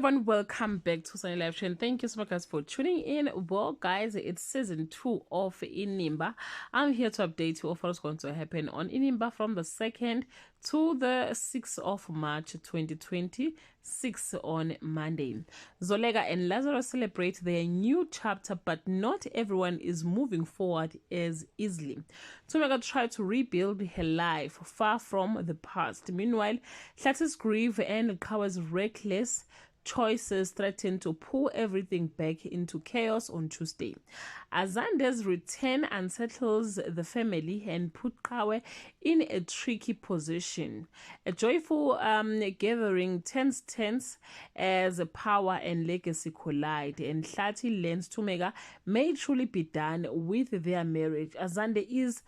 everyone, welcome back to Sunny Live Trend. Thank you so much guys for tuning in. Well guys, it's season 2 of Inimba. I'm here to update you of what's going to happen on Inimba from the 2nd to the 6th of March 2026 on Monday. Zolega and Lazarus celebrate their new chapter, but not everyone is moving forward as easily. Thumeka tried to rebuild her life far from the past. Meanwhile, Hlati's grief and Kawa's reckless choices threaten to pull everything back into chaos on Tuesday. Azande's return unsettles the family and put Kawe in a tricky position. A joyful gathering turns tense as power and legacy collide, and Hlati learns Thumeka may truly be done with their marriage. Azande is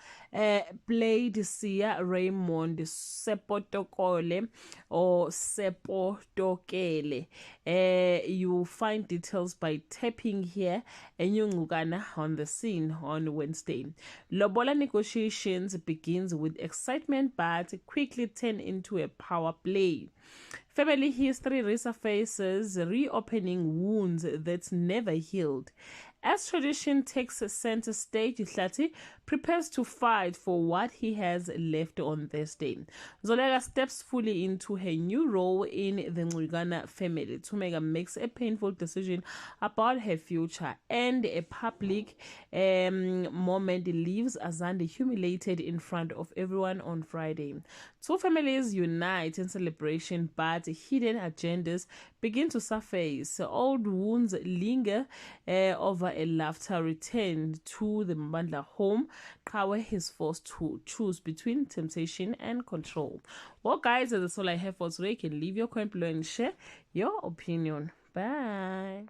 played Sia Raymond Sepotokole or Sepotokele. You find details by tapping here and Nyungukana on the scene on Wednesday. Lobola negotiations begins with excitement but quickly turn into a power play. Family history resurfaces, reopening wounds that never healed. As tradition takes center stage, Hlati prepares to fight for what he has left on Thursday. Zolega steps fully into her new role in the Ngulugana family. Thumeka makes a painful decision about her future, and a public moment leaves Azande humiliated in front of everyone on Friday. Two families unite in celebration, but hidden agendas begin to surface. Old wounds linger over a laughter return to the Mbandla home. Kawe is forced to choose between temptation and control. Well guys, that's all I have for today. You can leave your comment below and share your opinion. Bye.